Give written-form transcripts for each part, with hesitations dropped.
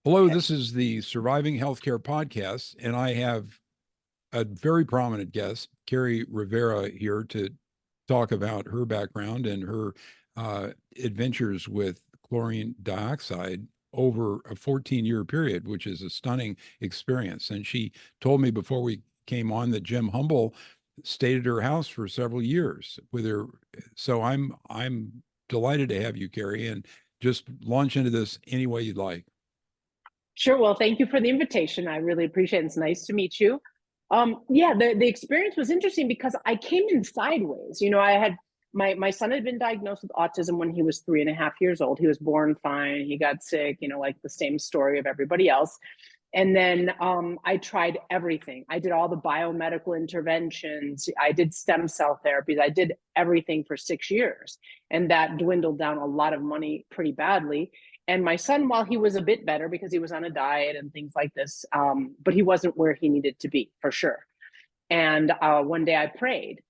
Hello, this is the Surviving Healthcare Podcast, and I have a very prominent guest, Kerri Rivera, here to talk about her background and her adventures with chlorine dioxide over a 14-year period, which is a stunning experience. And she told me before we came on that Jim Humble stayed at her house for several years with her. So I'm delighted to have you, Kerri, and just launch into this any way you'd like. Sure. Well, thank you for the invitation. I really appreciate it. It's nice to meet you. Yeah, the experience was interesting because I came in sideways. I had my son had been diagnosed with autism when he was 3.5 years old. He was born fine. He got sick, like the same story of everybody else. And then I tried everything. I did all the biomedical interventions. I did stem cell therapies. I did everything for 6 years. And that dwindled down a lot of money pretty badly. And my son, while he was a bit better because he was on a diet and things like this, but he wasn't where he needed to be for sure. And one day I prayed,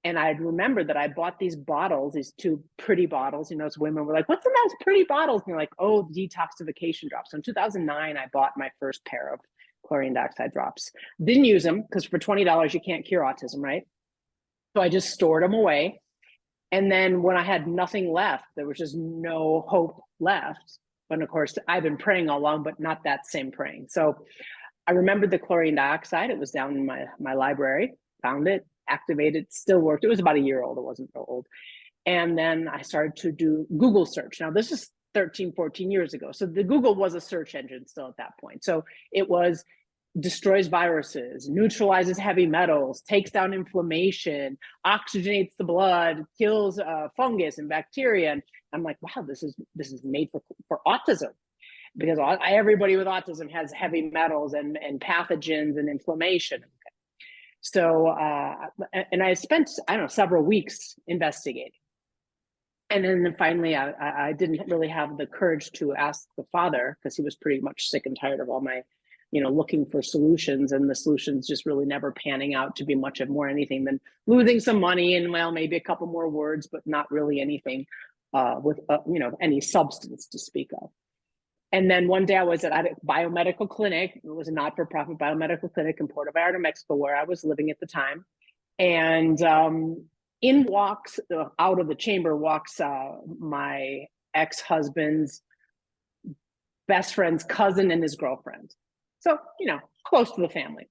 and I remembered that I bought these bottles, these two pretty bottles. As women were like, "What's in those pretty bottles?" And you're like, "Oh, detoxification drops." So in 2009, I bought my first pair of chlorine dioxide drops. Didn't use them because for $20 you can't cure autism, right? So I just stored them away. And then when I had nothing left, there was just no hope left. But of course, I've been praying all along, but not that same praying. So I remembered the chlorine dioxide. It was down in my library, found it, activated, still worked. It was about a year old. It wasn't so old. And then I started to do Google search. Now, this is 13, 14 years ago. So the Google was a search engine still at that point. So it was destroys viruses, neutralizes heavy metals, takes down inflammation, oxygenates the blood, kills fungus and bacteria. And I'm like, wow, this is made for autism, because everybody with autism has heavy metals and pathogens and inflammation. So, and I spent, I don't know, several weeks investigating. And then finally, I didn't really have the courage to ask the father, because he was pretty much sick and tired of all my looking for solutions, and the solutions just really never panning out to be much of more anything than losing some money and, well, maybe a couple more words, but not really anything with any substance to speak of. And then one day I was at a biomedical clinic. It was a not-for-profit biomedical clinic in Puerto Vallarta, Mexico, where I was living at the time. And out of the chamber walks my ex-husband's best friend's cousin and his girlfriend. So, close to the family.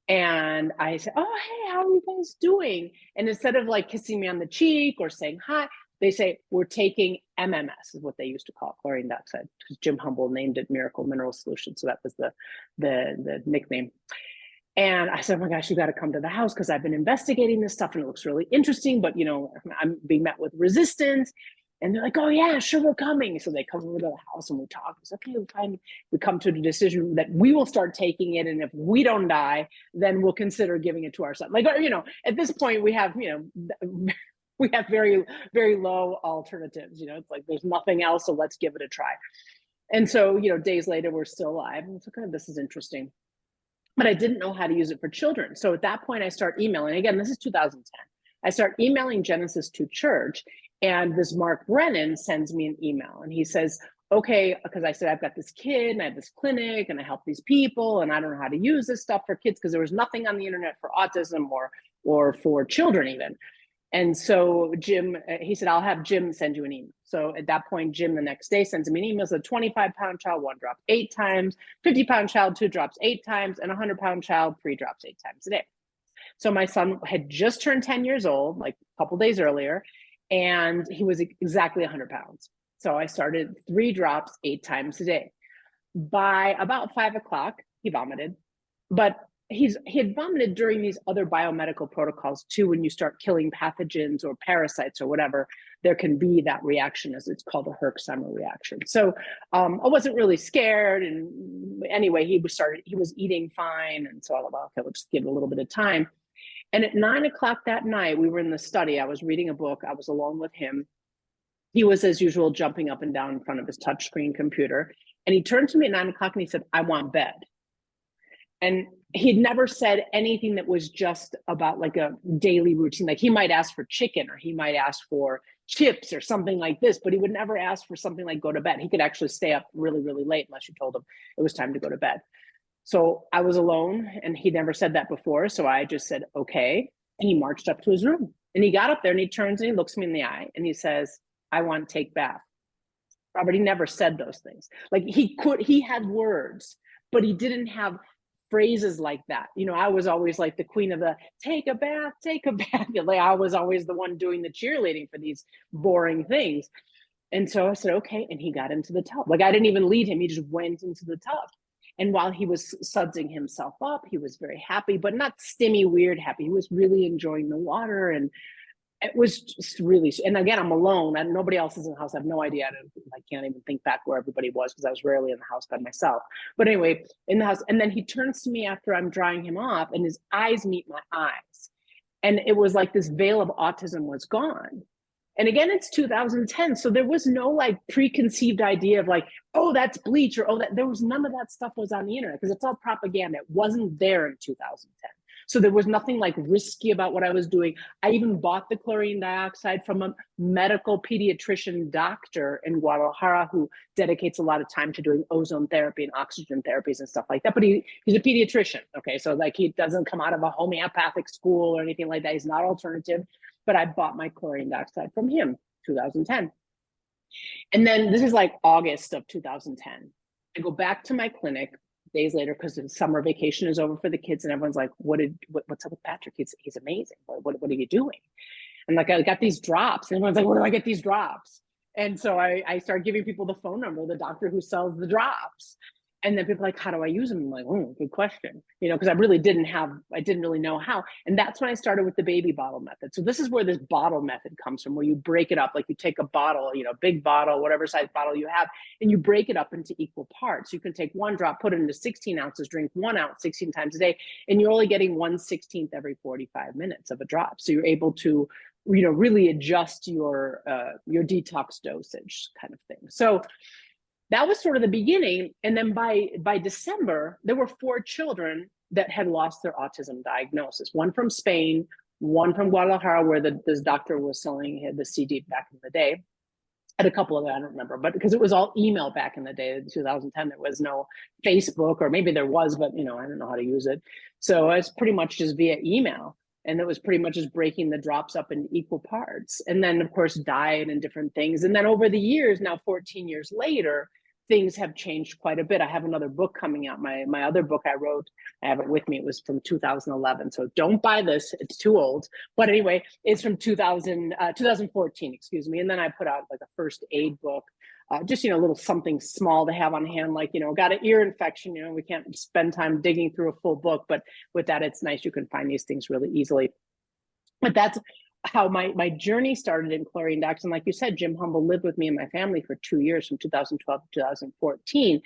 And I said, "Oh, hey, how are you guys doing?" And instead of like kissing me on the cheek or saying hi, they say, "We're taking MMS," is what they used to call it, chlorine dioxide, because Jim Humble named it Miracle Mineral Solution. So that was the nickname. And I said, "Oh my gosh, you got to come to the house, because I've been investigating this stuff and it looks really interesting, but I'm being met with resistance." And they're like, "Oh yeah, sure, we're coming." So they come over to the house and we talk. It's okay, we come to the decision that we will start taking it, and if we don't die, then we'll consider giving it to our son. Like, at this point we have, we have very, very low alternatives. It's like there's nothing else, so let's give it a try. And so, days later, we're still alive. And it's okay, this is interesting. But I didn't know how to use it for children. So at that point, I start emailing. Again, this is 2010. I start emailing Genesis 2 Church, and this Mark Brennan sends me an email, and he says, "Okay," because I said, "I've got this kid and I have this clinic and I help these people, and I don't know how to use this stuff for kids," because there was nothing on the internet for autism or for children even. And so Jim, he said, "I'll have Jim send you an email." So at that point, Jim the next day sends me an email. So 25-pound child, 1 drop 8 times, 50-pound child, 2 drops 8 times, and 100-pound child, 3 drops 8 times a day. So my son had just turned 10 years old, like a couple days earlier, and he was exactly 100 pounds. So I started 3 drops 8 times a day. By about 5 o'clock, he vomited, but he had vomited during these other biomedical protocols too. When you start killing pathogens or parasites or whatever, there can be that reaction, as it's called a Herxheimer reaction. So I wasn't really scared. And anyway, he was eating fine. And so I thought, okay, we'll just give it a little bit of time. And at 9 o'clock that night, we were in the study. I was reading a book. I was alone with him. He was, as usual, jumping up and down in front of his touchscreen computer. And he turned to me at 9 o'clock and he said, "I want bed." And he'd never said anything that was just about like a daily routine. Like he might ask for chicken, or he might ask for chips or something like this, but he would never ask for something like go to bed. He could actually stay up really, really late unless you told him it was time to go to bed. So I was alone, and he never said that before. So I just said, okay. And he marched up to his room, and he got up there and he turns and he looks me in the eye and he says, I want to take bath. Robert, he never said those things. Like he had words, but he didn't have phrases like that. You know, I was always like the queen of the take a bath, take a bath. Like I was always the one doing the cheerleading for these boring things. And so I said, okay. And he got into the tub. Like I didn't even lead him. He just went into the tub. And while he was sudsing himself up, he was very happy, but not stimmy, weird happy. He was really enjoying the water. And it was just really, and again, I'm alone and nobody else is in the house. I have no idea. I can't even think back where everybody was because I was rarely in the house by myself. But anyway, in the house. And then he turns to me after I'm drying him off and his eyes meet my eyes. And it was like this veil of autism was gone. And again, it's 2010. So there was no like preconceived idea of like, oh, that's bleach or, oh, that there was none of that stuff was on the internet because it's all propaganda. It wasn't there in 2010. So there was nothing like risky about what I was doing. I even bought the chlorine dioxide from a medical pediatrician doctor in Guadalajara who dedicates a lot of time to doing ozone therapy and oxygen therapies and stuff like that. But he's a pediatrician. Okay. So like he doesn't come out of a homeopathic school or anything like that. He's not alternative, but I bought my chlorine dioxide from him, 2010. And then this is like August of 2010. I go back to my clinic days later because the summer vacation is over for the kids and everyone's like, what's up with Patrick? He's amazing. What are you doing? And like, I got these drops and everyone's like, where do I get these drops? And so I started giving people the phone number of the doctor who sells the drops. And then people are like, how do I use them? I'm like, oh, good question. You know, because I didn't really know how. And that's when I started with the baby bottle method. So this is where this bottle method comes from, where you break it up. Like you take a bottle, you know, big bottle, whatever size bottle you have, and you break it up into equal parts. You can take one drop, put it into 16 ounces, drink 1 ounce 16 times a day, and you're only getting 1/16 every 45 minutes of a drop. So you're able to, you know, really adjust your detox dosage kind of thing. So that was sort of the beginning. And then by December, there were 4 children that had lost their autism diagnosis. One from Spain, one from Guadalajara, where this doctor was selling the CD back in the day. And a couple of them, I don't remember, but because it was all email back in the day, in 2010, there was no Facebook, or maybe there was, but you know, I don't know how to use it. So it's pretty much just via email. And it was pretty much just breaking the drops up in equal parts. And then of course, diet and different things. And then over the years, now 14 years later, things have changed quite a bit. I have another book coming out. My other book I wrote, I have it with me. It was from 2011. So don't buy this. It's too old. But anyway, it's from 2014, excuse me. And then I put out like a first aid book, just, you know, a little something small to have on hand, like, you know, got an ear infection, you know, we can't spend time digging through a full book, but with that, it's nice. You can find these things really easily. But that's how my journey started in chlorine dioxide. And like you said, Jim Humble lived with me and my family for 2 years, from 2012 to 2014.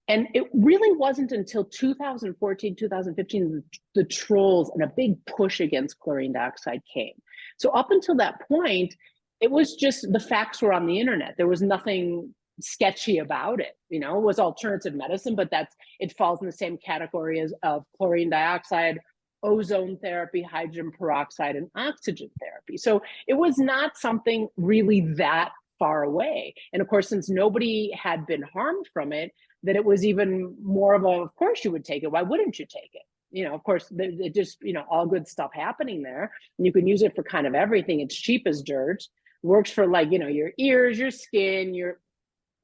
And it really wasn't until 2014, 2015, the trolls and a big push against chlorine dioxide came. So up until that point, it was just the facts were on the internet. There was nothing sketchy about it. You know, it was alternative medicine, but it falls in the same category as of chlorine dioxide, ozone therapy, hydrogen peroxide, and oxygen therapy. So it was not something really that far away. And of course, since nobody had been harmed from it, that it was even more of course you would take it. Why wouldn't you take it? You know, of course, it just, you know, all good stuff happening there. And you can use it for kind of everything. It's cheap as dirt. Works for like, you know, your ears, your skin, your,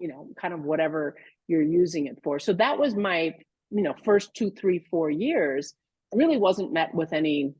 you know, kind of whatever you're using it for. So that was my, you know, first 2, 3, 4 years. Really wasn't met with any,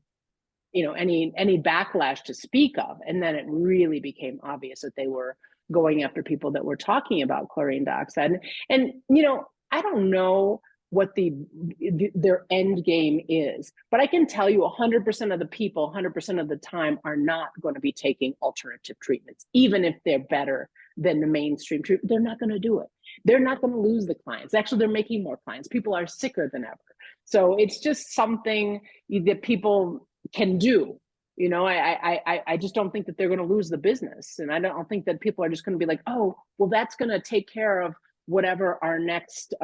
you know, any backlash to speak of. And then it really became obvious that they were going after people that were talking about chlorine dioxide. And you know, I don't know what their end game is, but I can tell you 100% of the people, 100% of the time, are not going to be taking alternative treatments, even if they're better than the mainstream treatment. They're not going to do it. They're not going to lose the clients. Actually, they're making more clients. People are sicker than ever. So it's just something that people can do. You know, I just don't think that they're going to lose the business. And I don't think that people are just going to be like, oh, well, that's going to take care of whatever our next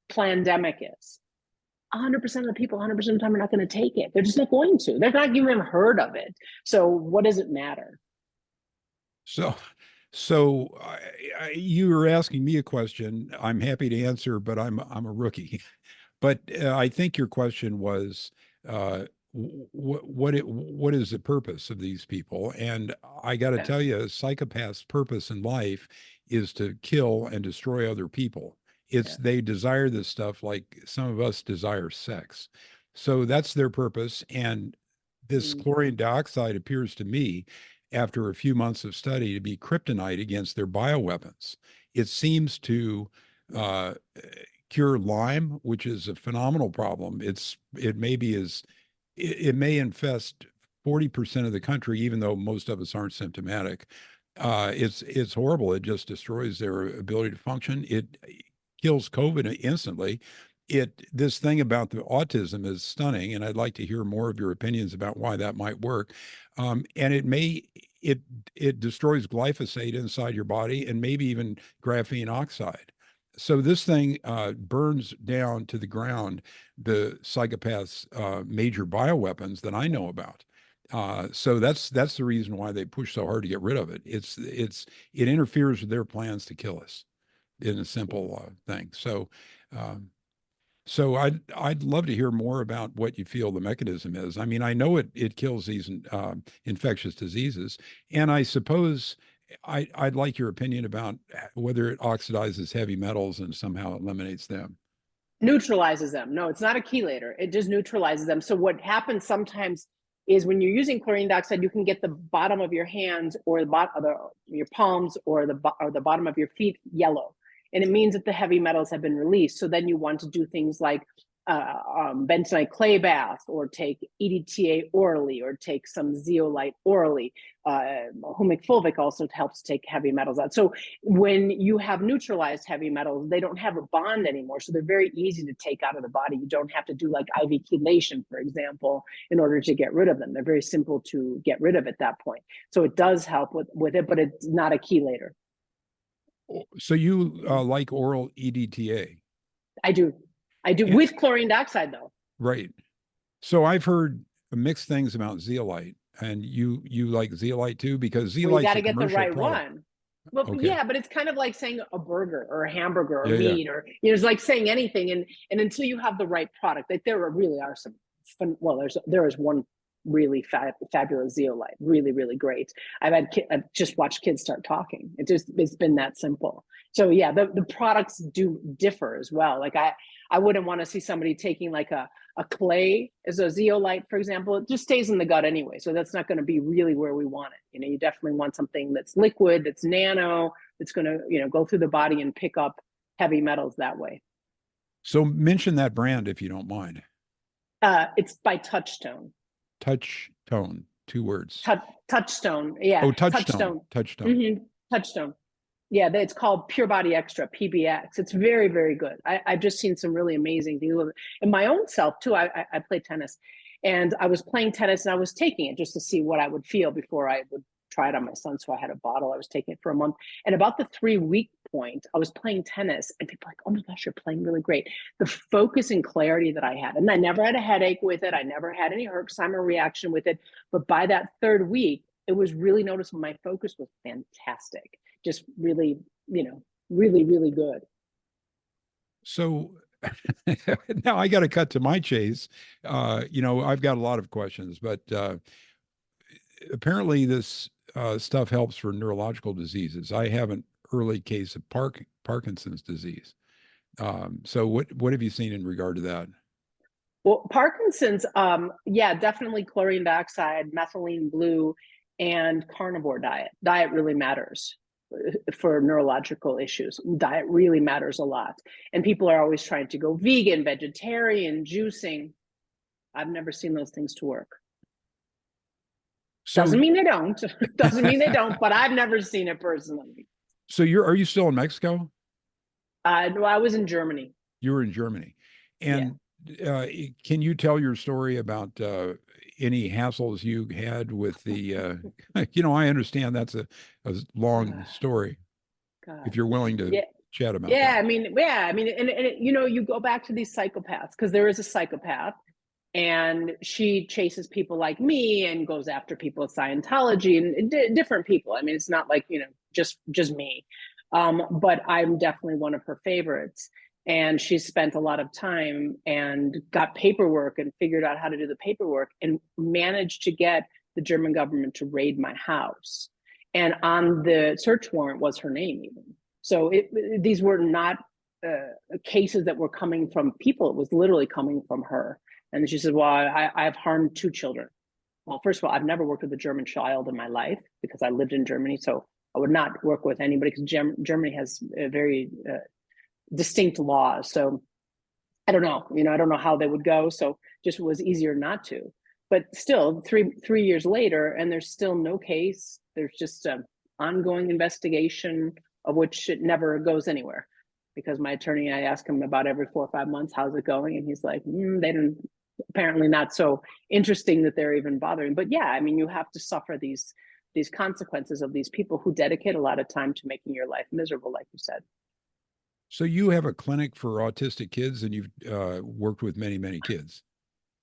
pandemic is. 100% of the people, 100% of the time are not going to take it. They're just not going to. They're not even heard of it. So what does it matter? So, you were asking me a question. I'm happy to answer, but I'm a rookie. But I think your question was, what is the purpose of these people? And I got to Yeah, tell you, a psychopath's purpose in life is to kill and destroy other people. It's yeah. they desire this stuff like some of us desire sex. So that's their purpose. And this Mm, chlorine dioxide appears to me, after a few months of study, to be kryptonite against their bioweapons. It seems to yeah. uh, cure Lyme, which is a phenomenal problem. It may be as it may infest 40% of the country, even though most of us aren't symptomatic. It's horrible. It just destroys their ability to function. It kills COVID instantly. This thing about the autism is stunning, and I'd like to hear more of your opinions about why that might work. And it it destroys glyphosate inside your body and maybe even graphene oxide. So this thing burns down to the ground the psychopath's major bioweapons that I know about. So that's the reason why they push so hard to get rid of it. It interferes with their plans to kill us in a simple thing. Um, so I'd love to hear more about what you feel the mechanism is. I mean, I know it kills these infectious diseases, and I suppose I'd like your opinion about whether it oxidizes heavy metals and somehow eliminates them. Neutralizes them. No, it's not a chelator. It just neutralizes them. So what happens sometimes is when you're using chlorine dioxide, you can get the bottom of your hands or the bottom of your palms or the bottom of your feet yellow, and it means that the heavy metals have been released. So then you want to do things like bentonite clay bath, or take EDTA orally, or take some zeolite orally. Humic fulvic also helps take heavy metals out. So when you have neutralized heavy metals, they don't have a bond anymore. So they're very easy to take out of the body. You don't have to do like IV chelation, for example, in order to get rid of them. They're very simple to get rid of at that point. So it does help with it, but it's not a chelator. So you like oral EDTA, I do. I do and, with chlorine dioxide though. right? So I've heard mixed things about zeolite, and you like zeolite too because Well, you got zeolite's a to get the commercial right product. one. Well, Okay. yeah, but it's kind of like saying a burger or a hamburger or Yeah, yeah. meat, or it's like saying anything. And until you have the right product, like really are some fun. Well, there is one really fabulous zeolite, really really great. I've just watched kids start talking. It's been that simple. So yeah, the products do differ as well. Like I wouldn't want to see somebody taking like a clay as a zeolite, for example. It just stays in the gut anyway. So that's not going to be really where we want it. You definitely want something that's liquid, that's nano, that's going to, go through the body and pick up heavy metals that way. So mention that brand if you don't mind. It's by Touchstone. Touch tone, two words. Touchstone. Yeah. Oh, Touchstone, Touchstone. Touchstone. Mm-hmm. Touchstone. Yeah, it's called Pure Body Extra, PBX. It's very, very good. I've just seen some really amazing things with it. And my own self, too, I play tennis. And I was playing tennis and I was taking it just to see what I would feel before I would try it on my son. So I had a bottle. I was taking it for a month. And about the 3-week point, I was playing tennis and people were like, oh my gosh, you're playing really great. The focus and clarity that I had. And I never had a headache with it. I never had any Herxheimer reaction with it. But by that 3rd week, it was really noticeable. My focus was fantastic. Just really, really, really good. So now I got to cut to my chase. I've got a lot of questions, but apparently this stuff helps for neurological diseases. I have an early case of Parkinson's disease. So what have you seen in regard to that? Well, Parkinson's, yeah, definitely chlorine dioxide, methylene blue, and carnivore diet. Diet really matters for neurological issues. Diet really matters a lot. And people are always trying to go vegan, vegetarian, juicing. I've never seen those things to work. So Doesn't mean they don't. Doesn't mean they don't, but I've never seen it personally. so are you still in Mexico? No, I was in Germany. You were in Germany. Yeah. And uh, can you tell your story about any hassles you had with the, I understand that's a long story if God. you're willing to Yeah. chat about Yeah. that. I mean, and you go back to these psychopaths because there is a psychopath And she chases people like me and goes after people with Scientology and different people. I mean, it's not like, just me. But I'm definitely one of her favorites. And she spent a lot of time and got paperwork and figured out how to do the paperwork and managed to get the German government to raid my house. And on the search warrant was her name even. So these were not cases that were coming from people. It was literally coming from her. And she said, well, I've harmed 2 children. Well, first of all, I've never worked with a German child in my life because I lived in Germany. So I would not work with anybody because Germany has a very distinct laws. So I don't know, I don't know how they would go. So just was easier not to. But still, three years later, and there's still no case. There's just an ongoing investigation of which it never goes anywhere. Because my attorney, I ask him about every 4 or 5 months, how's it going? And he's like, they didn't, apparently not so interesting that they're even bothering. But yeah, I mean, you have to suffer these consequences of these people who dedicate a lot of time to making your life miserable, like you said. So you have a clinic for autistic kids, and you've worked with many, many kids.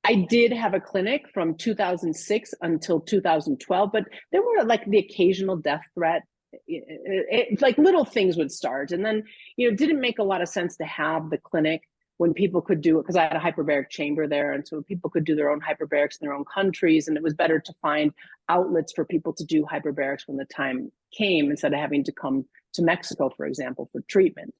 I did have a clinic from 2006 until 2012, but there were like the occasional death threat. Like little things would start. And then, it didn't make a lot of sense to have the clinic when people could do it because I had a hyperbaric chamber there. And so people could do their own hyperbarics in their own countries. And it was better to find outlets for people to do hyperbarics when the time came instead of having to come to Mexico, for example, for treatment.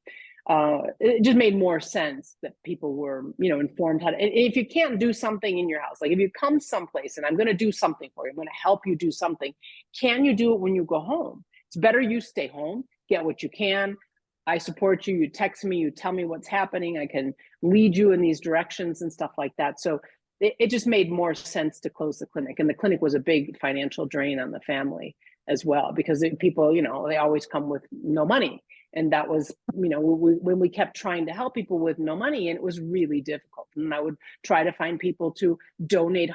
It just made more sense that people were, informed how to. And if you can't do something in your house, like if you come someplace and I'm going to do something for you, I'm going to help you do something. Can you do it when you go home? It's better you stay home, get what you can. I support you. You text me, you tell me what's happening. I can lead you in these directions and stuff like that. So it just made more sense to close the clinic. And the clinic was a big financial drain on the family as well, because people, they always come with no money. And that was, when we kept trying to help people with no money, and it was really difficult. And I would try to find people to donate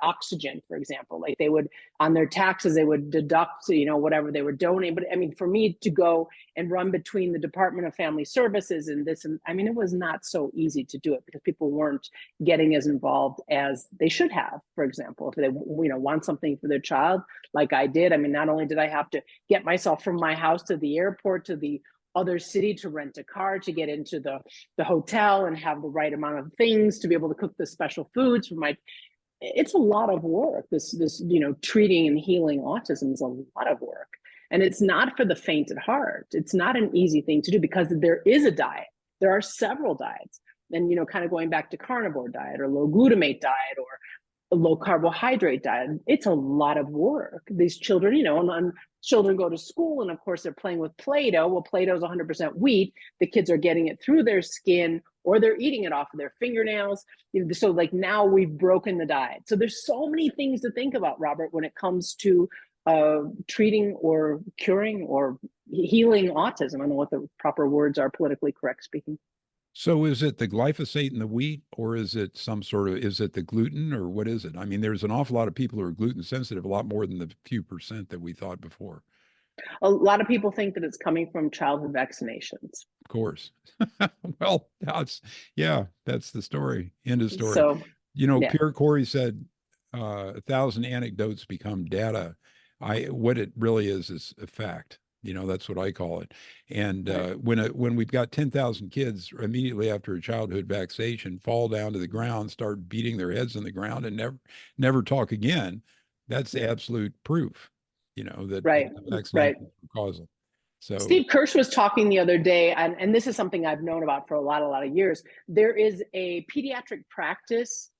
oxygen, for example. Like they would, on their taxes, they would deduct, whatever they were donating. But I mean, for me to go and run between the Department of Family Services and this, and I mean, it was not so easy to do it because people weren't getting as involved as they should have. For example, if they, want something for their child, like I did. I mean, not only did I have to get myself from my house to the airport to the other city to rent a car to get into the hotel and have the right amount of things to be able to cook the special foods for it's a lot of work. This treating and healing autism is a lot of work, and it's not for the faint at heart. It's not an easy thing to do because there is a diet. There are several diets, and kind of going back to carnivore diet or low glutamate diet or a low carbohydrate diet. It's a lot of work. These children, and children go to school and of course they're playing with Play-Doh. Well, Play-Doh is 100% wheat. The kids are getting it through their skin or they're eating it off of their fingernails. So like now we've broken the diet. So there's so many things to think about, Robert, when it comes to treating or curing or healing autism. I don't know what the proper words are, politically correct speaking. So is it the glyphosate in the wheat, or is it is it the gluten, or what is it? I mean, there's an awful lot of people who are gluten sensitive, a lot more than the few percent that we thought before. A lot of people think that it's coming from childhood vaccinations. Of course. Well, that's the story. End of story. So, yeah. Pierre Corey said, 1,000 anecdotes become data. What it really is a fact. That's what I call it. And when we've got 10,000 kids immediately after a childhood vaccination fall down to the ground, start beating their heads on the ground, and never talk again, that's absolute proof. That Right, the vaccination right. is causal. So Steve Kirsch was talking the other day, and this is something I've known about for a lot of years. There is a pediatric practice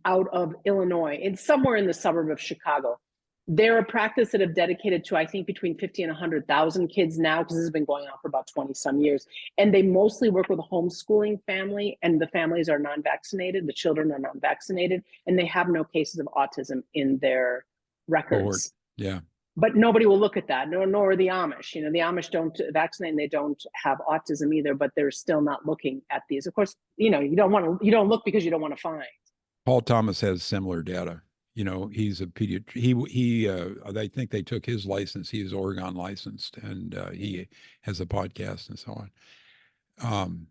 out of Illinois, it's somewhere in the suburb of Chicago. They're a practice that have dedicated to, I think, between 50 and 100,000 kids now, because this has been going on for about 20 some years. And they mostly work with a homeschooling family, and the families are non-vaccinated. The children are non-vaccinated, and they have no cases of autism in their records. Yeah. But nobody will look at that, nor the Amish. The Amish don't vaccinate and they don't have autism either, but they're still not looking at these. Of course, you don't look because you don't want to find. Paul Thomas has similar data. He's a pediatrician. I think they took his license. He is Oregon licensed, and he has a podcast and so on.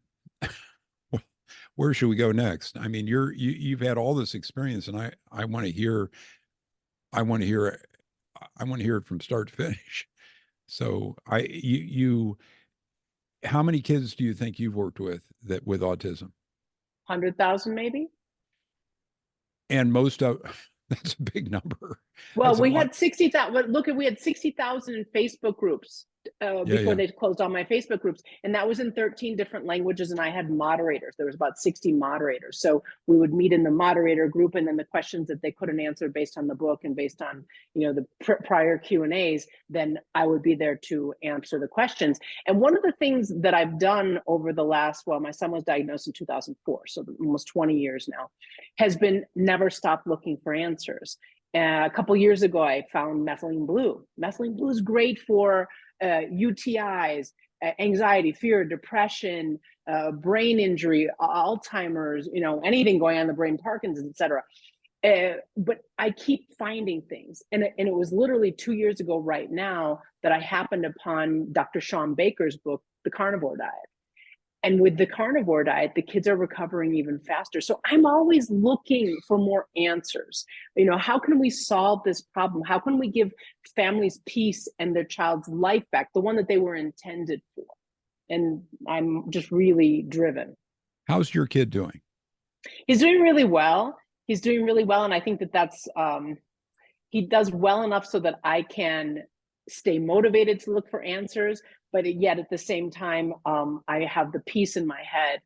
where should we go next? I mean, you've had all this experience, and I want to hear, I want to hear, I want to hear it from start to finish. So how many kids do you think you've worked with that with autism? 100,000 maybe. And most of that's a big number. Well, That's a we lot. had 60,000. Look, we had 60,000 in Facebook groups Yeah, before yeah. they closed all my Facebook groups, and that was in 13 different languages. And I had moderators. There was about 60 moderators, so we would meet in the moderator group, and then the questions that they couldn't answer based on the book and based on the prior Q&As, then I would be there to answer the questions. And one of the things that I've done over the last, well, my son was diagnosed in 2004, so almost 20 years now, has been never stop looking for answers. A couple years ago, I found methylene blue. Methylene blue is great for UTIs, anxiety, fear, depression, brain injury, Alzheimer's, anything going on in the brain, Parkinson's, etc. But I keep finding things. And it was literally 2 years ago right now that I happened upon Dr. Sean Baker's book, The Carnivore Diet. And with the carnivore diet, the kids are recovering even faster. So I'm always looking for more answers. How can we solve this problem? How can we give families peace and their child's life back, the one that they were intended for? And I'm just really driven. How's your kid doing? He's doing really well. He's doing really well. And I think that's, he does well enough so that I can stay motivated to look for answers, but yet at the same time, I have the peace in my head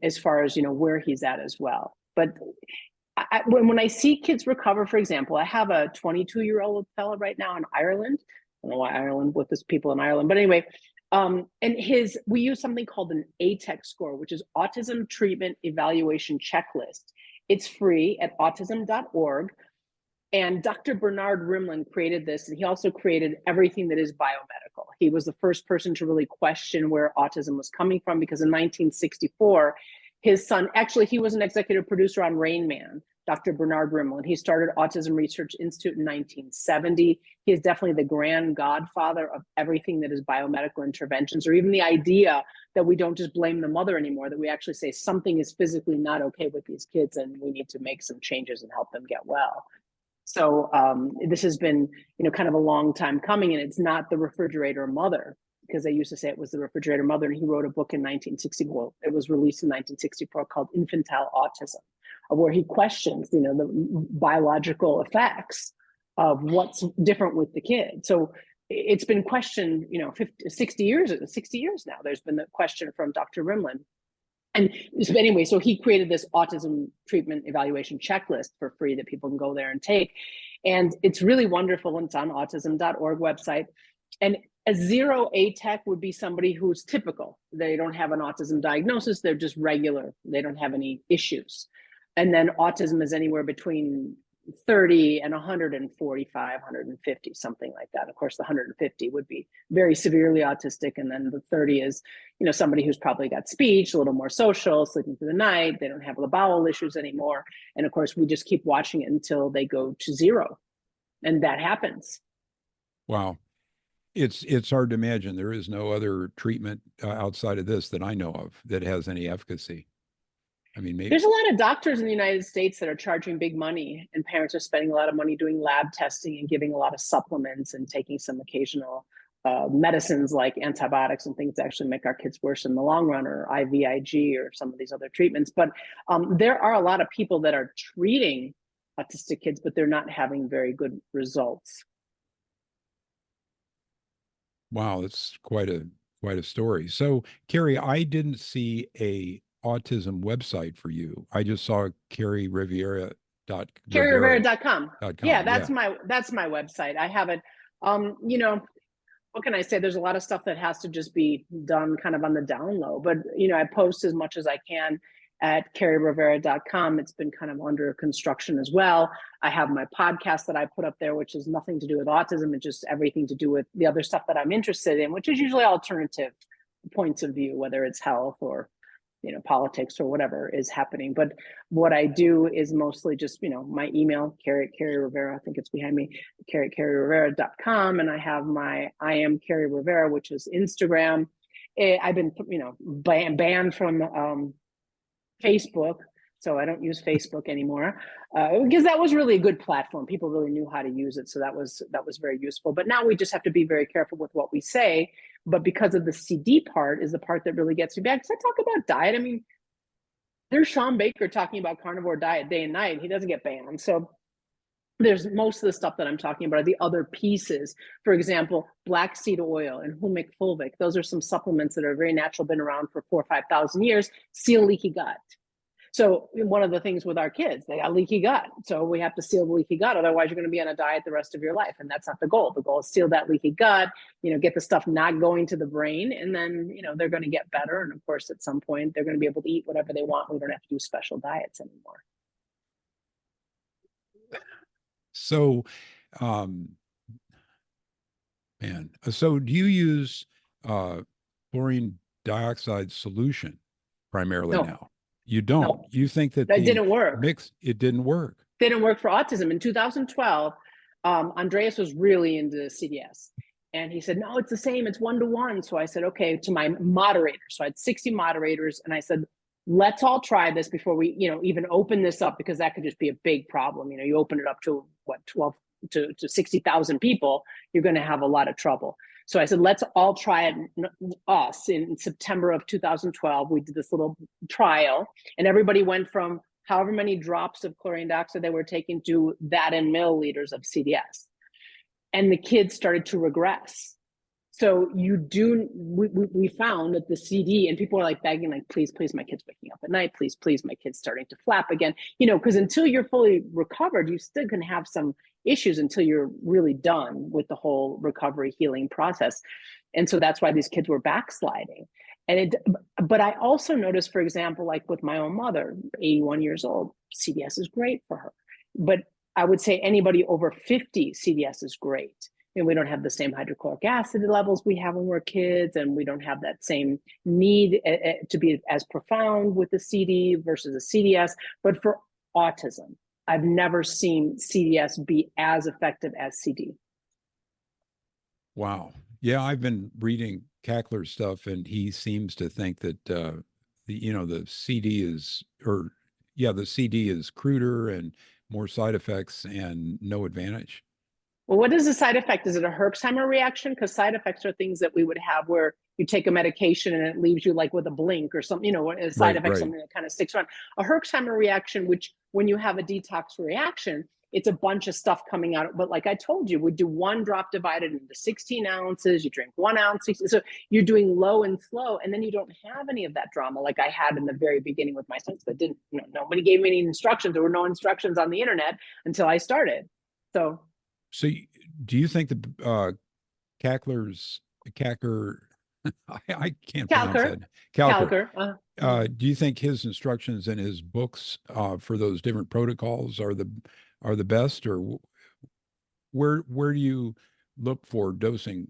as far as where he's at as well. But when I see kids recover, for example, I have a 22-year-old fella right now in Ireland. I don't know why Ireland with this people in Ireland, but anyway, and we use something called an ATEC score, which is Autism Treatment Evaluation Checklist. It's free at autism.org. And Dr. Bernard Rimland created this, and he also created everything that is biomedical. He was the first person to really question where autism was coming from, because in 1964, his son, actually, he was an executive producer on Rain Man, Dr. Bernard Rimland. He started Autism Research Institute in 1970. He is definitely the grand godfather of everything that is biomedical interventions, or even the idea that we don't just blame the mother anymore, that we actually say something is physically not okay with these kids and we need to make some changes and help them get well. So this has been, kind of a long time coming, and it's not the refrigerator mother, because they used to say it was the refrigerator mother. And he wrote a book in 1964. It was released in 1964 called Infantile Autism, where he questions, the biological effects of what's different with the kid. So it's been questioned, 60 years now. There's been the question from Dr. Rimland. And anyway, so he created this autism treatment evaluation checklist for free that people can go there and take. And it's really wonderful. And it's on autism.org website. And a 0 ATEC would be somebody who's typical. They don't have an autism diagnosis. They're just regular. They don't have any issues. And then autism is anywhere between 30 and 145, 150, something like that. Of course, the 150 would be very severely autistic. And then the 30 is, somebody who's probably got speech, a little more social, sleeping through the night. They don't have the bowel issues anymore. And of course, we just keep watching it until they go to 0. And that happens. Wow. It's hard to imagine there is no other treatment outside of this that I know of that has any efficacy. I mean, maybe there's a lot of doctors in the United States that are charging big money, and parents are spending a lot of money doing lab testing and giving a lot of supplements and taking some occasional medicines like antibiotics and things that actually make our kids worse in the long run, or IVIG or some of these other treatments. But there are a lot of people that are treating autistic kids, but they're not having very good results. Wow, that's quite a story. So, Kerri, I didn't see a autism website for you. I just saw Kerri Rivera. KerriRivera.com. Yeah, that's yeah. my website. I have it. What can I say? There's a lot of stuff that has to just be done kind of on the down low, but I post as much as I can at KerriRivera.com. It's been kind of under construction as well. I have my podcast that I put up there, which has nothing to do with autism. It's just everything to do with the other stuff that I'm interested in, which is usually alternative points of view, whether it's health or politics or whatever is happening. But what I do is mostly just, my email, Kerri Rivera, I think it's behind me, KerriRivera.com. And I have my I am Kerri Rivera, which is Instagram. I've been, banned from Facebook. So I don't use Facebook anymore because that was really a good platform. People really knew how to use it. So that was very useful. But now we just have to be very careful with what we say. But because of the CD part is the part that really gets me back. Because I talk about diet. I mean, there's Sean Baker talking about carnivore diet day and night. He doesn't get banned. So there's most of the stuff that I'm talking about are the other pieces. For example, black seed oil and humic fulvic. Those are some supplements that are very natural, been around for 4,000 or 5,000 years, seal leaky gut. So one of the things with our kids, they got leaky gut. So we have to seal the leaky gut. Otherwise, you're going to be on a diet the rest of your life. And that's not the goal. The goal is seal that leaky gut, get the stuff not going to the brain. And then, they're going to get better. And of course, at some point, they're going to be able to eat whatever they want. We don't have to do special diets anymore. So, so do you use chlorine dioxide solution primarily now? You don't. No. You think that it didn't work. It didn't work. Didn't work for autism. In 2012, Andreas was really into CDS. And he said, no, it's the same. It's 1-to-1. So I said, okay, to my moderators. So I had 60 moderators. And I said, let's all try this before we, even open this up, because that could just be a big problem. You open it up to 12 to 60,000 people, you're going to have a lot of trouble. So I said, let's all try it. Us in September of 2012, we did this little trial, and everybody went from however many drops of chlorine dioxide they were taking to that in milliliters of CDS. And the kids started to regress. So we found that the CD, and people are like begging, like, please, my kid's waking up at night. Please, my kid's starting to flap again. Because until you're fully recovered, you still can have some issues until you're really done with the whole recovery healing process. And so that's why these kids were backsliding. But I also noticed, for example, like with my own mother, 81 years old, CDS is great for her. But I would say anybody over 50, CDS is great. And we don't have the same hydrochloric acid levels we have when we're kids, and we don't have that same need to be as profound with the CD versus the CDS. But for autism, I've never seen CDS be as effective as CD. Wow. Yeah, I've been reading Cackler's stuff, and he seems to think that the CD is, the CD is cruder and more side effects and no advantage. Well, what is the side effect? Is it a Herxheimer reaction? Because side effects are things that we would have where you take a medication and it leaves you like with a blink or something, a side effect, something that kind of sticks around. A Herxheimer reaction, which when you have a detox reaction, it's a bunch of stuff coming out. But like I told you, we do 1 drop divided into 16 ounces. You drink 1 ounce. So you're doing low and slow. And then you don't have any of that drama like I had in the very beginning with my sons. That didn't, nobody gave me any instructions. There were no instructions on the internet until I started. So do you think the Cacker, I can't pronounce that. Calker. Do you think his instructions in his books for those different protocols are the best, or where do you look for dosing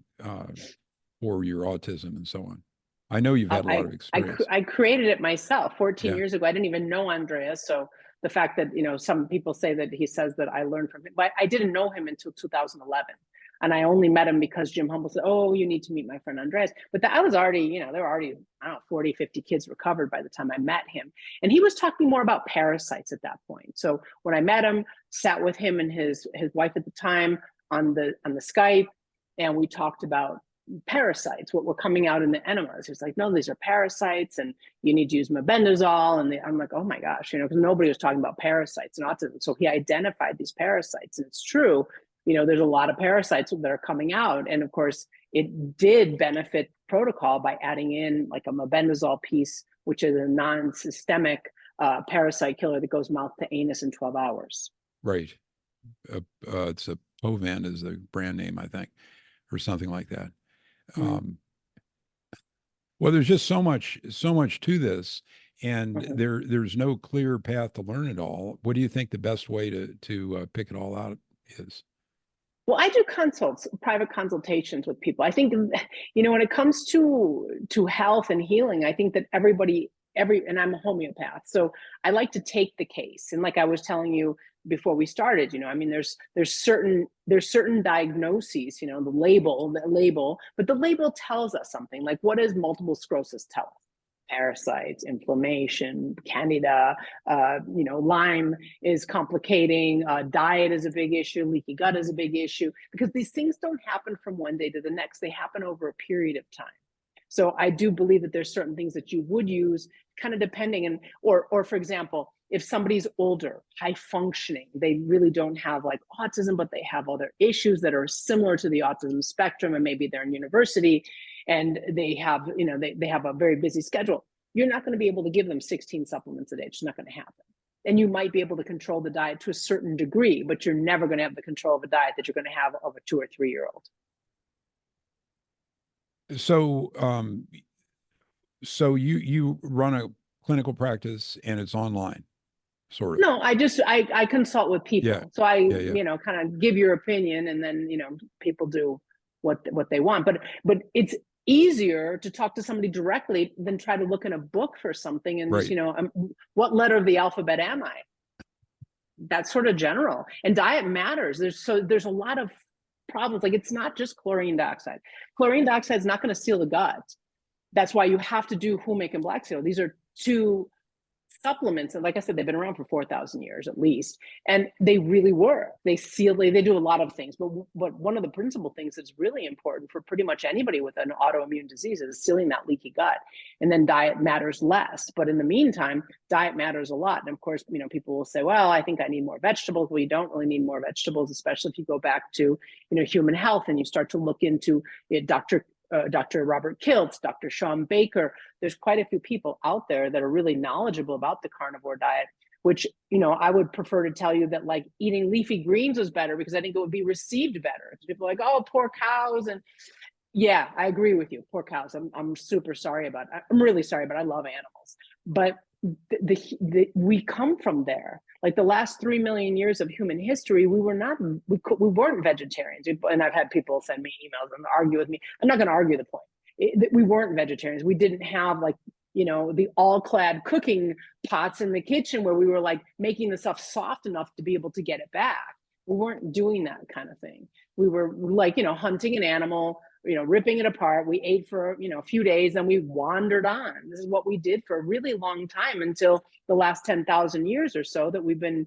for your autism and so on? I know you've had a lot of experience. I created it myself 14 years ago. I didn't even know Andreas. So the fact that, some people say that he says that I learned from him, but I didn't know him until 2011. And I only met him because Jim Humble said, oh, you need to meet my friend Andreas. But I was already, there were already, 40, 50 kids recovered by the time I met him. And he was talking more about parasites at that point. So when I met him, sat with him and his wife at the time on the Skype, and we talked about parasites, what were coming out in the enemas. He was like, no, these are parasites and you need to use mebendazole. And I'm like, oh my gosh, because nobody was talking about parasites and autism. So he identified these parasites, and it's true. There's a lot of parasites that are coming out. And of course, it did benefit protocol by adding in like a mebendazole piece, which is a non-systemic parasite killer that goes mouth to anus in 12 hours. Right. It's a Povan is the brand name, I think, or something like that. Well, there's just so much to this, and there's no clear path to learn it all. What do you think the best way to pick it all out is? Well, I do private consultations with people. I think, when it comes to health and healing, I think that and I'm a homeopath, so I like to take the case. And like I was telling you before we started, there's certain diagnoses, the label, but the label tells us something. Like, what does multiple sclerosis tell us? parasites, inflammation, candida, Lyme is complicating, diet is a big issue, leaky gut is a big issue, because these things don't happen from one day to the next. They happen over a period of time. So I do believe that there's certain things that you would use, kind of depending, and or for example, if somebody's older, high functioning, they really don't have like autism, but they have other issues that are similar to the autism spectrum, and maybe they're in university and they have, they have a very busy schedule. You're not going to be able to give them 16 supplements a day. It's not going to happen. And you might be able to control the diet to a certain degree, but you're never going to have the control of a diet that you're going to have of a 2 or 3 year old. So, so you run a clinical practice and it's online, sort of. No, I consult with people. Yeah. So I, Yeah. kind of give your opinion, and then, people do what they want. But it's easier to talk to somebody directly than try to look in a book for something and just, Right. what letter of the alphabet am I? That's sort of general. And diet matters. There's a lot of problems. Like, it's not just chlorine dioxide. Chlorine dioxide is not going to seal the gut. That's why you have to do humic and black seal. These are two supplements, and like I said, they've been around for 4,000 years at least, and they really work. They seal, they do a lot of things, but one of the principal things that's really important for pretty much anybody with an autoimmune disease is sealing that leaky gut. And then diet matters less, but in the meantime, diet matters a lot. And of course, people will say, well, I think I need more vegetables. Well, you don't really need more vegetables, especially if you go back to human health and you start to look into Dr. Robert Kiltz, Dr. Sean Baker. There's quite a few people out there that are really knowledgeable about the carnivore diet, which, I would prefer to tell you that like eating leafy greens was better, because I think it would be received better. People are like, oh, poor cows. And yeah, I agree with you. Poor cows. I'm super sorry about it. I'm really sorry, but I love animals. But we come from there. Like the last 3 million years of human history, we weren't vegetarians. And I've had people send me emails and argue with me. I'm not going to argue the point. We weren't vegetarians. We didn't have like, the all-clad cooking pots in the kitchen where we were like making the stuff soft enough to be able to get it back. We weren't doing that kind of thing. We were like, hunting an animal, ripping it apart. We ate for, a few days, and we wandered on. This is what we did for a really long time, until the last 10,000 years or so, that we've been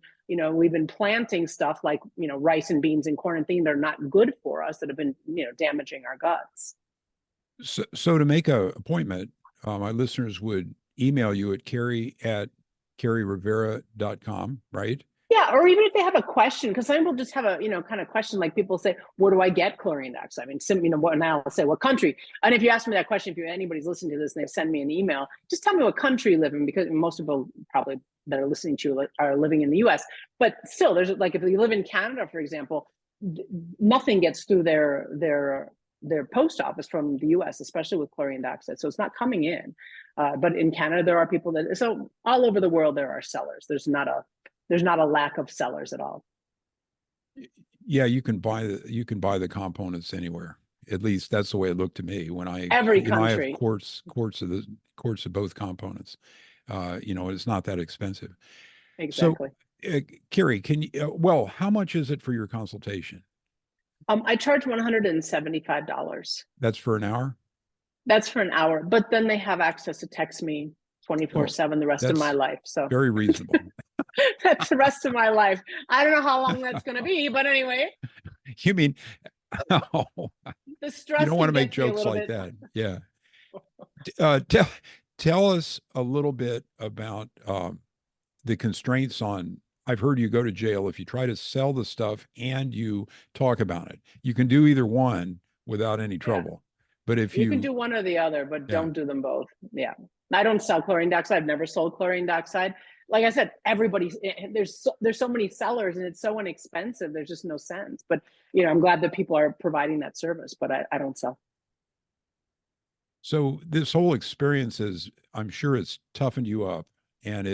planting stuff like, rice and beans and corn and things that are not good for us, that have been, damaging our guts. So to make an appointment, my listeners would email you at kerri@kerririvera.com, right? Yeah, or even if they have a question, because some people just have a kind of question, like people say, where do I get chlorine dioxide? I mean, what now? I'll say, what country? And if you ask me that question, if anybody's listening to this and they send me an email, just tell me what country you live in, because most people probably that are listening to you are living in the U.S. But still, there's like, if you live in Canada, for example, nothing gets through their post office from the U.S., especially with chlorine dioxide. So it's not coming in. But in Canada, there are people so all over the world there are sellers. There's not a lack of sellers at all. Yeah, you can buy the components anywhere. At least that's the way it looked to me when Every I have country. quarts of both components. It's not that expensive. Exactly. So, Kerri, can you, how much is it for your consultation? I charge $175. That's for an hour? That's for an hour, but then they have access to text me 24/7 the rest of my That's life. So very reasonable. that's the rest of my life. I don't know how long that's going to be, but anyway. You mean, oh, The stress you don't want to make gets me a jokes little like bit. that. Yeah. Tell us a little bit about the constraints on. I've heard you go to jail if you try to sell the stuff and you talk about it. You can do either one without any Yeah. trouble. But if You can do one or the other, but Yeah. don't do them both. Yeah. I don't sell chlorine dioxide. I've never sold chlorine dioxide. Like I said, there's so many sellers, and it's so inexpensive. There's just no sense. But I'm glad that people are providing that service, but I don't sell. So this whole experience I'm sure it's toughened you up, and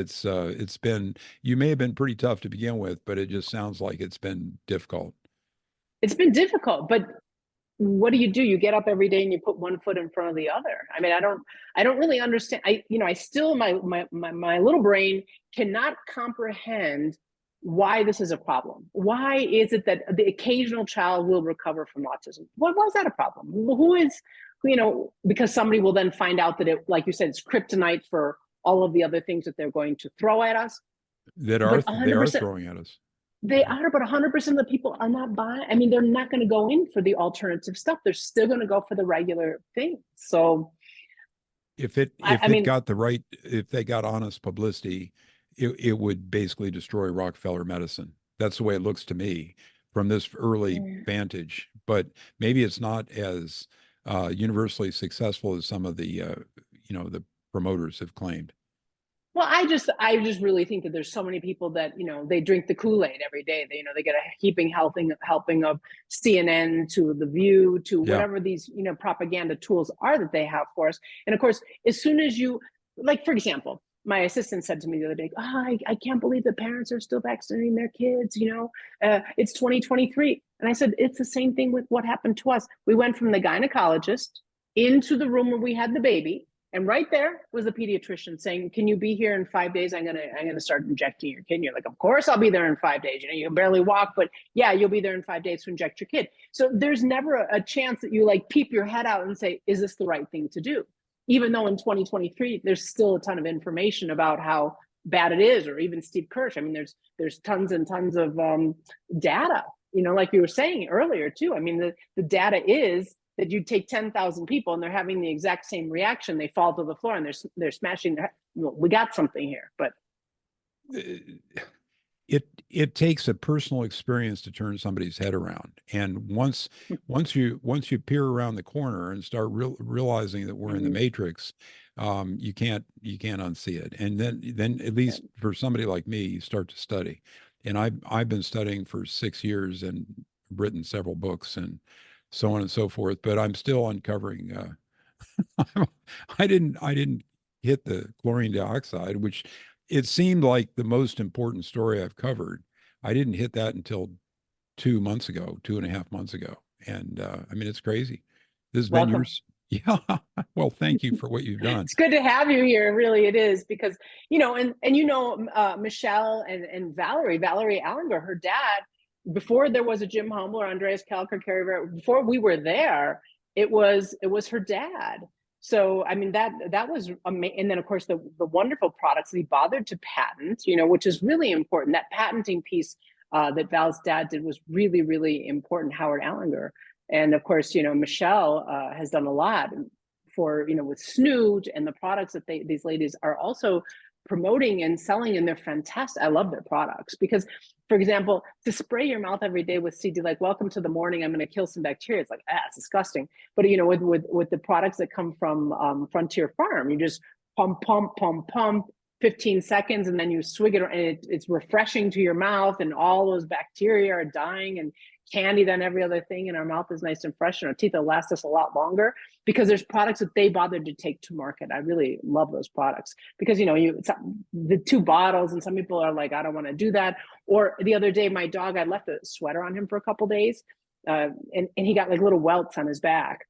you may have been pretty tough to begin with, but it just sounds like it's been difficult. It's been difficult, but what do? You get up every day and you put one foot in front of the other. I mean, I don't really understand. I still, my little brain cannot comprehend why this is a problem. Why is it that the occasional child will recover from autism? Why is that a problem? because somebody will then find out that it, like you said, it's kryptonite for all of the other things that they're going to throw at us. That But they are 100%, throwing at us. they are, but 100% of the people are not buying. I mean, they're not going to go in for the alternative stuff. They're still going to go for the regular thing. So If I mean, if they got honest publicity, it would basically destroy Rockefeller medicine. That's the way it looks to me from this early vantage. But maybe it's not as universally successful as some of the the promoters have claimed. well, I just really think that there's so many people that they drink the Kool-Aid every day. They get a heaping helping of CNN to The View to Yeah. whatever these propaganda tools are that they have for us. And of course, as soon as you, like, for example, my assistant said to me the other day, I can't believe the parents are still vaccinating their kids. It's 2023. And I said, it's the same thing with what happened to us. We went from the gynecologist into the room where we had the baby. And right there was the pediatrician saying, "Can you be here in 5 days? I'm gonna start injecting your kid." And you're like, "Of course I'll be there in 5 days. You can barely walk, but yeah, you'll be there in 5 days to inject your kid." So there's never a chance that you like peep your head out and say, "Is this the right thing to do?" Even though in 2023 there's still a ton of information about how bad it is, or even Steve Kirsch. I mean, there's tons and tons of data. Like you were saying earlier too. I mean, the data is that you take 10,000 people and they're having the exact same reaction. They fall to the floor and they're smashing their head. Well, we got something here, but it takes a personal experience to turn somebody's head around. And once you peer around the corner and start realizing that we're in the matrix, you can't unsee it. And then at least for somebody like me, you start to study. And I've been studying for 6 years and written several books and so on and so forth. But I'm still uncovering. I didn't hit the chlorine dioxide, which it seemed like the most important story I've covered. I didn't hit that until 2 months ago, 2.5 months ago, and I mean it's crazy. This has been welcome. yours. Yeah. Well, thank you for what you've done. It's good to have you here. Really, it is, because Michelle and Valerie Allinger, her dad, before there was a Jim Hummel or Andreas Kalk or Kerri Rivera, before we were there, it was her dad. So I mean that was amazing. And then of course the wonderful products that he bothered to patent, which is really important. That patenting piece that Val's dad did was really, really important. Howard Allinger. And of course, Michelle has done a lot for, with Snoot and the products that these ladies are also promoting and selling, and they're fantastic. I love their products because, for example, to spray your mouth every day with CD, like "Welcome to the morning, I'm going to kill some bacteria," it's like, it's disgusting. But with the products that come from Frontier Farm, you just pump 15 seconds, and then you swig it, and it's refreshing to your mouth, and all those bacteria are dying, and candy than every other thing, and our mouth is nice and fresh, and our teeth will last us a lot longer because there's products that they bothered to take to market. I really love those products because the 2 bottles, and some people are like, I don't want to do that. Or the other day, my dog, I left a sweater on him for a couple days, and he got like little welts on his back,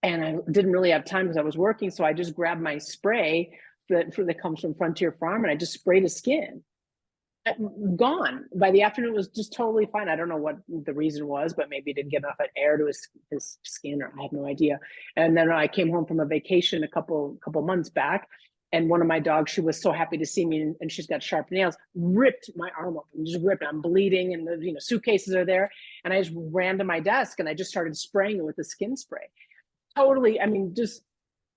and I didn't really have time because I was working, so I just grabbed my spray that comes from Frontier Farm, and I just sprayed his skin. Gone by the afternoon. It was just totally fine. I don't know what the reason was, but maybe he didn't get enough air to his skin, or I have no idea. And then I came home from a vacation a couple months back, and one of my dogs, she was so happy to see me, and she's got sharp nails, ripped my arm open, just ripped it. I'm bleeding, and the suitcases are there, and I just ran to my desk and I just started spraying it with the skin spray. Totally, I mean, just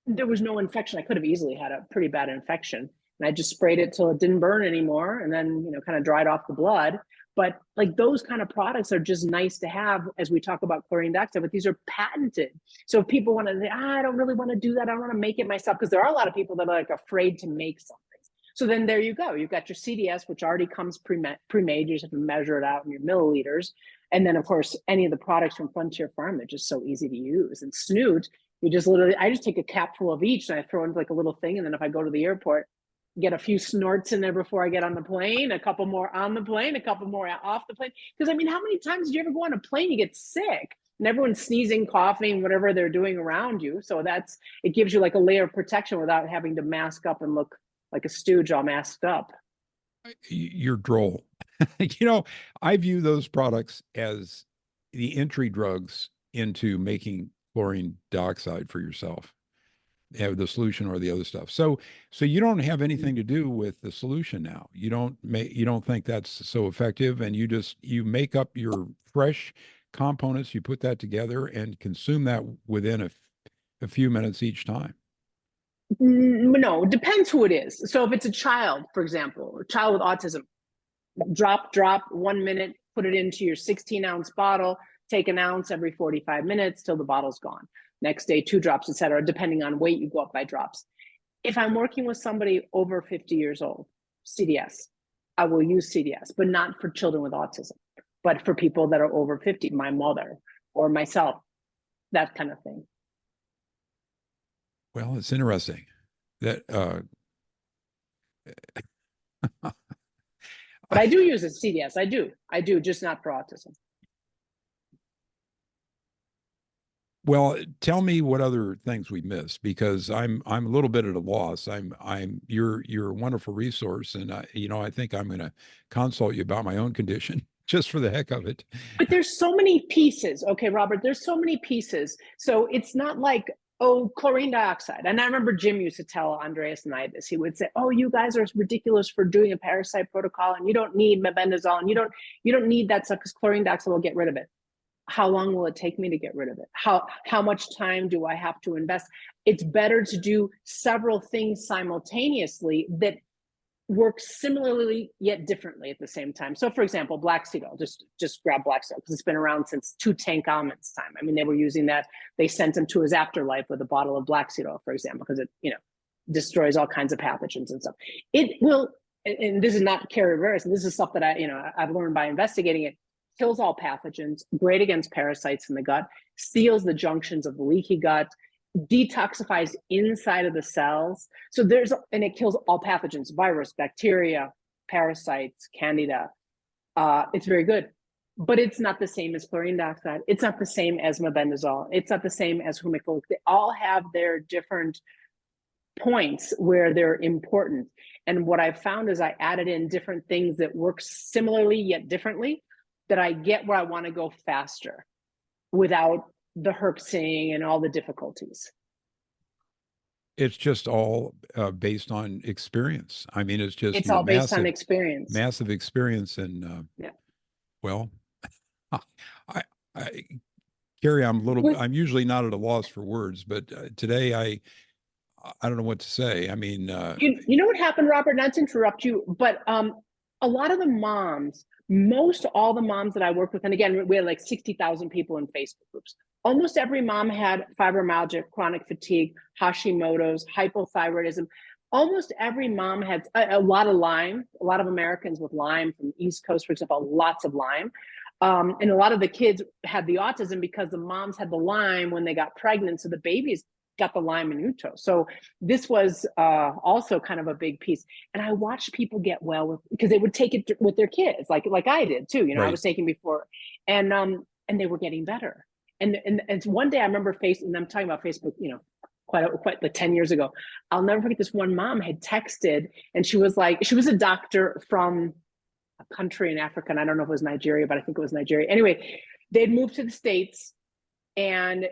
there was no infection. I could have easily had a pretty bad infection. And I just sprayed it till it didn't burn anymore, and then kind of dried off the blood. But like those kind of products are just nice to have as we talk about chlorine dioxide, but these are patented. So if people want to say, I don't really want to do that, I want to make it myself, because there are a lot of people that are like afraid to make something. So then there you go. You've got your CDS, which already comes pre-made. You just have to measure it out in your milliliters. And then of course, any of the products from Frontier Farm, they're just so easy to use. And Snoot, I just take a capful of each and I throw into like a little thing. And then if I go to the airport, get a few snorts in there before I get on the plane, a couple more on the plane, a couple more off the plane. Because I mean, how many times do you ever go on a plane, you get sick and everyone's sneezing, coughing, whatever they're doing around you? So it gives you like a layer of protection without having to mask up and look like a stooge all masked up. You're droll. I view those products as the entry drugs into making chlorine dioxide for yourself. Have the solution or the other stuff. So you don't have anything to do with the solution now. You don't think that's so effective, and you make up your fresh components, you put that together and consume that within a few minutes each time. No, depends who it is. So if it's a child, for example, a child with autism, drop 1 minute, put it into your 16-ounce bottle, take an ounce every 45 minutes till the bottle's gone. Next day, 2 drops, etc. Depending on weight, you go up by drops. If I'm working with somebody over 50 years old, CDS, I will use CDS, but not for children with autism, but for people that are over 50, my mother or myself, that kind of thing. Well, it's interesting that but I do use a CDS. I do, just not for autism. Well, tell me what other things we missed, because I'm a little bit at a loss. You're a wonderful resource, and I think I'm going to consult you about my own condition just for the heck of it. But there's so many pieces. Okay, Robert, there's so many pieces. So it's not like, oh, chlorine dioxide. And I remember Jim used to tell Andreas and I this. He would say, oh, you guys are ridiculous for doing a parasite protocol, and you don't need mebendazole, and you don't need that stuff because chlorine dioxide will get rid of it. How long will it take me to get rid of it? How much time do I have to invest? It's better to do several things simultaneously that work similarly yet differently at the same time. So for example, black seed oil, just grab black seed oil because it's been around since Tutankhamun's time. I mean, they were using that. They sent him to his afterlife with a bottle of black seed oil, for example, because it, destroys all kinds of pathogens and stuff. It will, and this is not Kerri Rivera, this is stuff that I've learned by investigating it. Kills all pathogens, great against parasites in the gut, seals the junctions of the leaky gut, detoxifies inside of the cells. So and it kills all pathogens, virus, bacteria, parasites, candida. It's very good, but it's not the same as chlorine dioxide. It's not the same as mebendazole. It's not the same as humectant. They all have their different points where they're important. And what I've found is I added in different things that work similarly yet differently, that I get where I want to go faster without the herpsing and all the difficulties. It's just all based on experience. I mean, it's all based on experience. Massive experience. And yeah. Well, Kerri, I'm usually not at a loss for words, but today I don't know what to say. I mean, you know what happened, Robert? Not to interrupt you, but a lot of the moms, most all the moms that I work with, and again, we had like 60,000 people in Facebook groups. Almost every mom had fibromyalgia, chronic fatigue, Hashimoto's, hypothyroidism. Almost every mom had a lot of Lyme. A lot of Americans with Lyme from the East Coast, for example, lots of Lyme. And a lot of the kids had the autism because the moms had the Lyme when they got pregnant, so the babies got the Lyme in utero. So this was also kind of a big piece. And I watched people get well with, because they would take it with their kids, like I did too. Right. I was taking before, and they were getting better. And one day I remember and I'm talking about Facebook, quite like 10 years ago. I'll never forget, this one mom had texted, and she was a doctor from a country in Africa, and I don't know if it was Nigeria, but I think it was Nigeria. Anyway, they'd moved to the States, and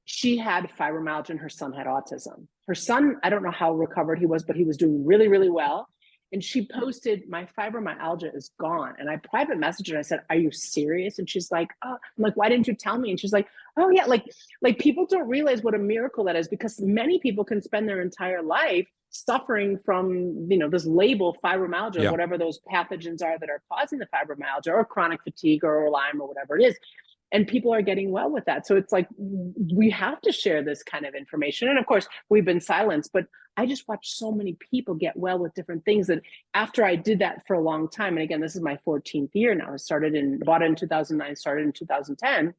she had fibromyalgia and her son had autism. Her son, I don't know how recovered he was, but he was doing really, really well. And she posted, my fibromyalgia is gone. And I private messaged her and I said, are you serious? And she's like, oh, I'm like, why didn't you tell me? And she's like, oh yeah, like people don't realize what a miracle that is, because many people can spend their entire life suffering from, this label fibromyalgia, whatever those pathogens are that are causing the fibromyalgia, or chronic fatigue or Lyme or whatever it is. And people are getting well with that. So it's like, we have to share this kind of information. And of course, we've been silenced, but I just watched so many people get well with different things. And after I did that for a long time, and again, this is my 14th year now, I bought it in 2009, started in 2010,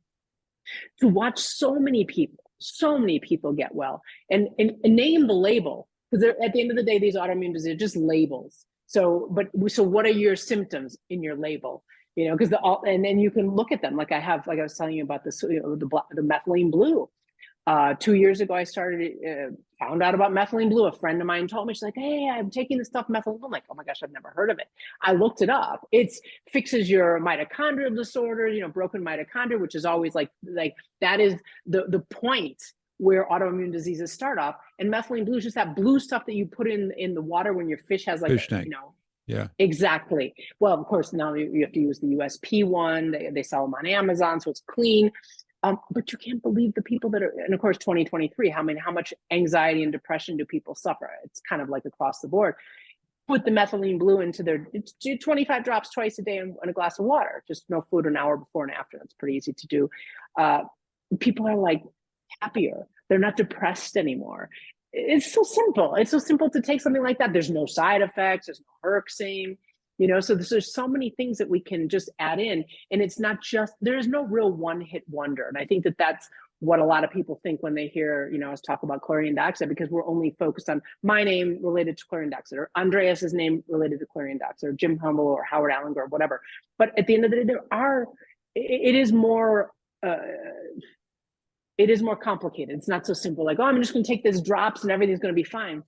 to watch so many people get well and name the label. Because at the end of the day, these autoimmune diseases are just labels. So what are your symptoms in your label? Because and then you can look at them. Like I was telling you about this, the methylene blue. 2 years ago, I started found out about methylene blue. A friend of mine told me, she's like, hey, I'm taking this stuff, methylene blue. I'm like, oh my gosh, I've never heard of it. I looked it up. It fixes your mitochondrial disorder, broken mitochondria, which is always like that is the point where autoimmune diseases start off. And methylene blue is just that blue stuff that you put in the water when your fish has Fish tank. Yeah. Exactly. Well, of course, now you have to use the USP one. They sell them on Amazon, so it's clean. But you can't believe the people that are, and of course, 2023, how much anxiety and depression do people suffer? It's kind of like across the board. Put the methylene blue into do 25 drops twice a day in a glass of water, just no food an hour before and after. That's pretty easy to do. People are like happier. They're not depressed anymore. It's so simple. It's so simple to take something like that. There's no side effects. There's no herxing. So there's so many things that we can just add in, and it's not just, there's no real one-hit wonder. And I think that's what a lot of people think when they hear, us talk about chlorine dioxide, because we're only focused on my name related to chlorine dioxide, or Andreas's name related to chlorine dioxide, or Jim Humble or Howard Allinger or whatever. But at the end of the day, it is more complicated. It's not so simple, like, oh, I'm just going to take this drops and everything's going to be fine.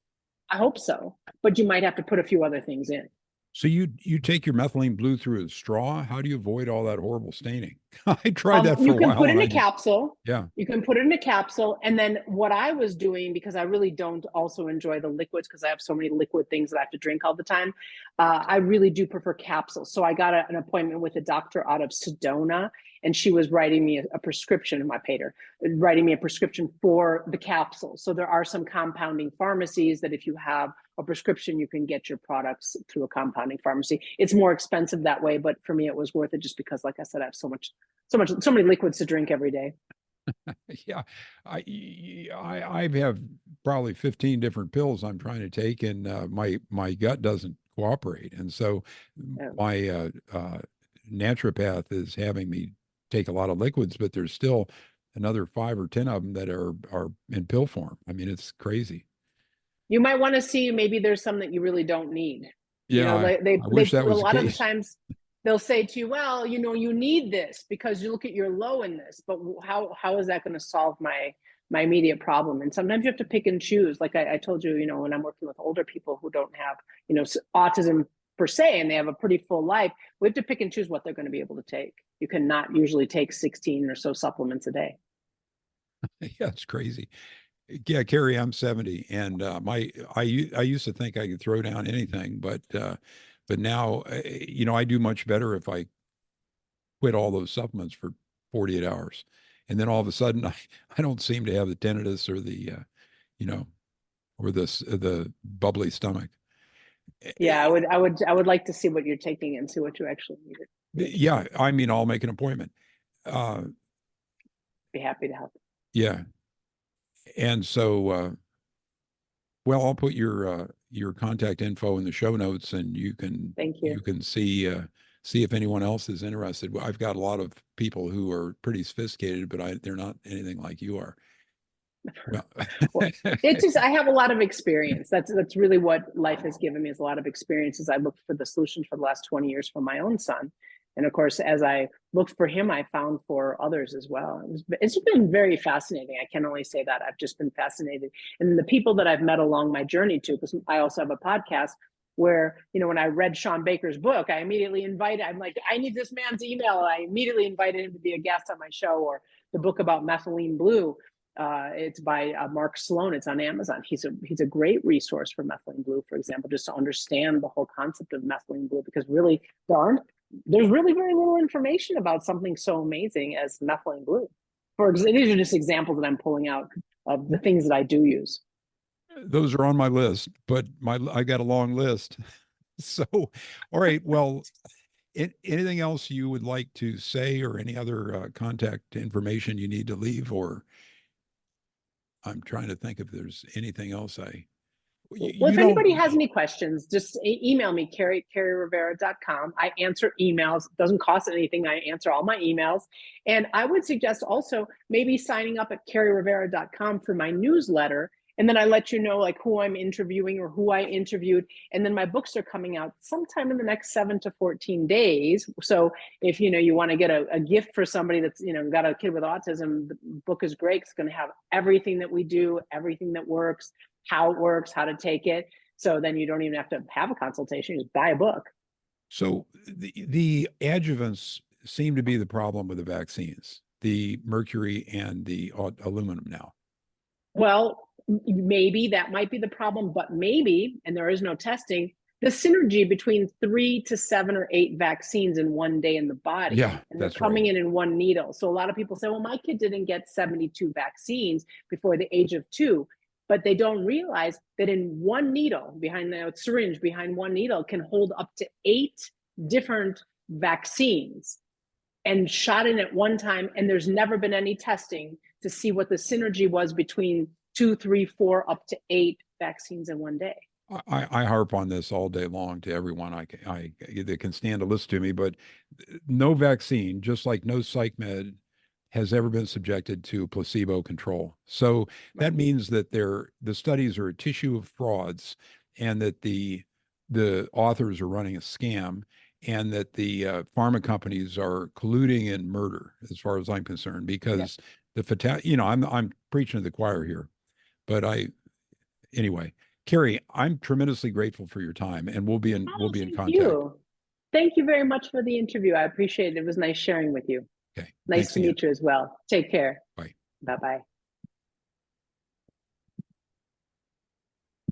I hope so, but you might have to put a few other things in. So you take your methylene blue through a straw? How do you avoid all that horrible staining? I tried that for a while. You can put it in a capsule. Yeah. You can put it in a capsule. And then what I was doing, because I really don't also enjoy the liquids, because I have so many liquid things that I have to drink all the time, I really do prefer capsules. So I got an appointment with a doctor out of Sedona, and she was writing me a prescription. I paid her, writing me a prescription for the capsules. So there are some compounding pharmacies that if you have a prescription, you can get your products through a compounding pharmacy. It's more expensive that way, but for me, it was worth it, just because, like I said, I have so many liquids to drink every day. Yeah, I have probably 15 different pills I'm trying to take, and my gut doesn't cooperate, and so my naturopath is having me take a lot of liquids, but there's still another 5 or 10 of them that are in pill form. I mean, it's crazy. You might want to see, maybe there's some that you really don't need. Yeah, I wish that was a lot the of the case. times they'll say to you, well, you need this because you look at your low in this, but how is that going to solve my immediate problem? And sometimes you have to pick and choose. Like I told you, when I'm working with older people who don't have, autism per se, and they have a pretty full life, we have to pick and choose what they're going to be able to take. You cannot usually take 16 or so supplements a day. Yeah, it's crazy. Yeah, Kerri, I'm 70, and I used to think I could throw down anything, but now, I do much better if I quit all those supplements for 48 hours, and then all of a sudden I don't seem to have the tinnitus or or the bubbly stomach. Yeah, I would like to see what you're taking and see what you actually need. Yeah, I mean, I'll make an appointment. Be happy to help. Yeah. And so, well, I'll put your contact info in the show notes, and you can see if anyone else is interested. I've got a lot of people who are pretty sophisticated, but they're not anything like you are. Well, it's just, I have a lot of experience. That's really what life has given me, is a lot of experiences. I looked for the solutions for the last 20 years for my own son. And of course, as I looked for him, I found for others as well. It's been very fascinating. I can only say that. I've just been fascinated. And the people that I've met along my journey too, because I also have a podcast where, when I read Sean Baker's book, I immediately I'm like, I need this man's email. I immediately invited him to be a guest on my show. Or the book about methylene blue. It's by Mark Sloan. It's on Amazon. He's a great resource for methylene blue, for example, just to understand the whole concept of methylene blue, because really there's really very little information about something so amazing as methylene blue. These are just examples that I'm pulling out of the things that I do use. Those are on my list, but I got a long list. So, all right. Well, anything else you would like to say, or any other contact information you need to leave? Or I'm trying to think if there's anything else if anybody has any questions, just email me, kerrivera.com. I answer emails. It doesn't cost anything. I answer all my emails. And I would suggest also maybe signing up at kerrivera.com for my newsletter. And then I let you know like who I'm interviewing or who I interviewed. And then my books are coming out sometime in the next 7 to 14 days. So if you want to get a gift for somebody that's got a kid with autism, the book is great. It's going to have everything that we do, everything that works, how it works, how to take it. So then you don't even have to have a consultation, you just buy a book. So the adjuvants seem to be the problem with the vaccines, the mercury and the aluminum now. Well, maybe that might be the problem, but maybe, and there is no testing, the synergy between 3 to 7 or 8 vaccines in one day in the body, Yeah, and they're that's coming right. in one needle. So a lot of people say, well, my kid didn't get 72 vaccines before the age of 2, but they don't realize that in one needle, behind the syringe, behind one needle can hold up to 8 different vaccines and shot in at one time. And there's never been any testing to see what the synergy was between 2, 3, 4, up to 8 vaccines in one day. I harp on this all day long to everyone that can stand to listen to me, but no vaccine, just like no psych med, has ever been subjected to placebo control. So that Right. means that the studies are a tissue of frauds, and that the authors are running a scam, and that the pharma companies are colluding in murder, as far as I'm concerned, Yeah. because I'm preaching to the choir here, but anyway, Kerri, I'm tremendously grateful for your time, and we'll Oh, be in thank contact. you. Thank you very much for the interview. I appreciate it. It was nice sharing with you. Okay, Nice thanks to again. meet you as well. Take care. Bye. Bye bye.